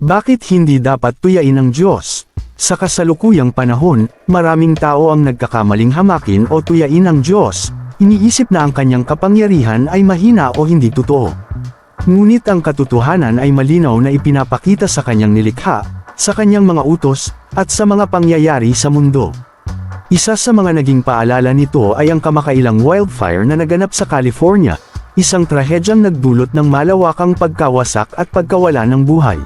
Bakit hindi dapat tuyain ng Diyos? Sa kasalukuyang panahon, maraming tao ang nagkakamaling hamakin o tuyain ng Diyos, iniisip na ang kanyang kapangyarihan ay mahina o hindi totoo. Ngunit ang katotohanan ay malinaw na ipinapakita sa kanyang nilikha, sa kanyang mga utos, at sa mga pangyayari sa mundo. Isa sa mga naging paalala nito ay ang kamakailang wildfire na naganap sa California, isang trahedyang nagdulot ng malawakang pagkawasak at pagkawala ng buhay.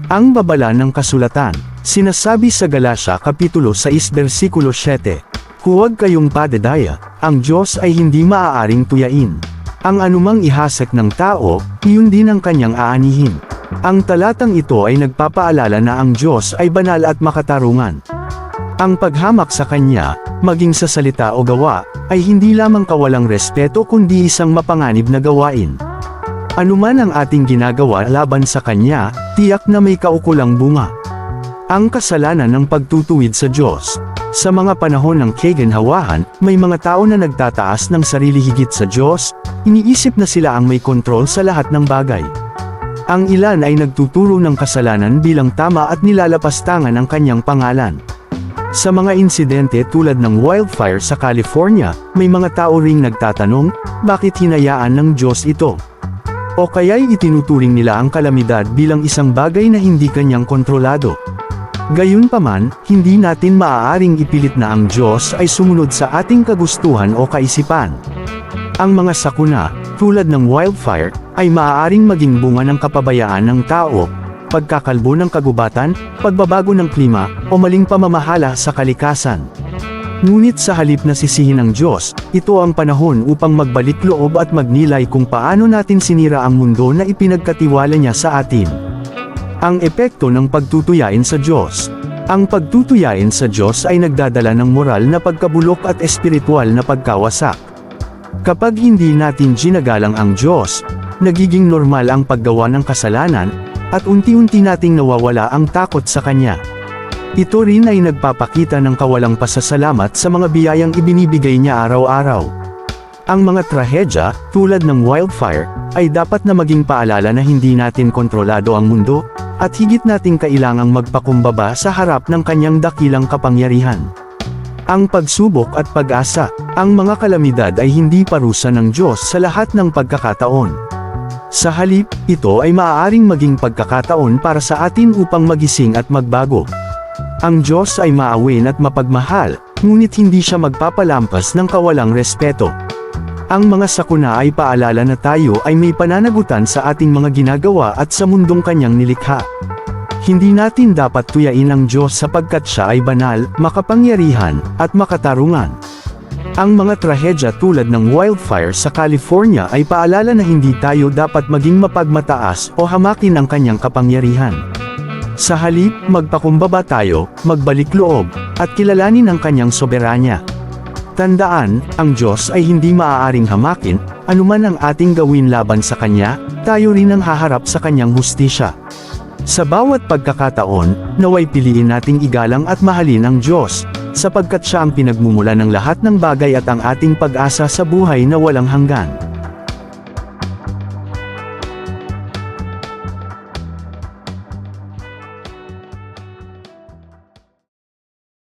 Ang babala ng kasulatan, sinasabi sa Galacia Kapitulo 6 versikulo 7, "Huwag kayong padadaya, ang Diyos ay hindi maaaring tuyain. Ang anumang ihasik ng tao, iyon din ang kanyang aanihin." Ang talatang ito ay nagpapaalala na ang Diyos ay banal at makatarungan. Ang paghamak sa Kanya, maging sa salita o gawa, ay hindi lamang kawalang respeto kundi isang mapanganib na gawain. Anuman ang ating ginagawa laban sa Kanya, tiyak na may kaukulang bunga. Ang kasalanan ng pagtutuwid sa Diyos. Sa mga panahon ng kaginhawahan, may mga tao na nagtataas ng sarili higit sa Diyos, iniisip na sila ang may kontrol sa lahat ng bagay. Ang ilan ay nagtuturo ng kasalanan bilang tama at nilalapastangan ang kanyang pangalan. Sa mga insidente tulad ng wildfire sa California, may mga tao ring nagtatanong, bakit hinayaan ng Diyos ito? O kaya'y itinuturing nila ang kalamidad bilang isang bagay na hindi kanyang kontrolado. Gayunpaman, hindi natin maaaring ipilit na ang Diyos ay sumunod sa ating kagustuhan o kaisipan. Ang mga sakuna, tulad ng wildfire, ay maaaring maging bunga ng kapabayaan ng tao, pagkakalbo ng kagubatan, pagbabago ng klima, o maling pamamahala sa kalikasan. Ngunit sa halip na sisihin ng Diyos, ito ang panahon upang magbalik loob at magnilay kung paano natin sinira ang mundo na ipinagkatiwala niya sa atin. Ang epekto ng pagtutuyain sa Diyos. Ang pagtutuyain sa Diyos ay nagdadala ng moral na pagkabulok at espiritual na pagkawasak. Kapag hindi natin ginagalang ang Diyos, nagiging normal ang paggawa ng kasalanan, at unti-unti nating nawawala ang takot sa Kanya. Ito rin ay nagpapakita ng kawalang pasasalamat sa mga biyayang ibinibigay niya araw-araw. Ang mga trahedya, tulad ng wildfire, ay dapat na maging paalala na hindi natin kontrolado ang mundo, at higit nating kailangang magpakumbaba sa harap ng kanyang dakilang kapangyarihan. Ang pagsubok at pag-asa, ang mga kalamidad ay hindi parusa ng Diyos sa lahat ng pagkakataon. Sa halip, ito ay maaaring maging pagkakataon para sa atin upang magising at magbago. Ang Diyos ay maawin at mapagmahal, ngunit hindi siya magpapalampas ng kawalang respeto. Ang mga sakuna ay paalala na tayo ay may pananagutan sa ating mga ginagawa at sa mundong kanyang nilikha. Hindi natin dapat tuyain ang Diyos sapagkat siya ay banal, makapangyarihan, at makatarungan. Ang mga trahedya tulad ng wildfire sa California ay paalala na hindi tayo dapat maging mapagmataas o hamakin ang kanyang kapangyarihan. Sa halip, magpakumbaba tayo, magbalik loob, at kilalanin ang kanyang soberanya. Tandaan, ang Diyos ay hindi maaaring hamakin, anuman ang ating gawin laban sa Kanya, tayo rin ang haharap sa Kanyang hustisya. Sa bawat pagkakataon, naway piliin nating igalang at mahalin ang Diyos, sapagkat siya ang pinagmumula ng lahat ng bagay at ang ating pag-asa sa buhay na walang hanggan.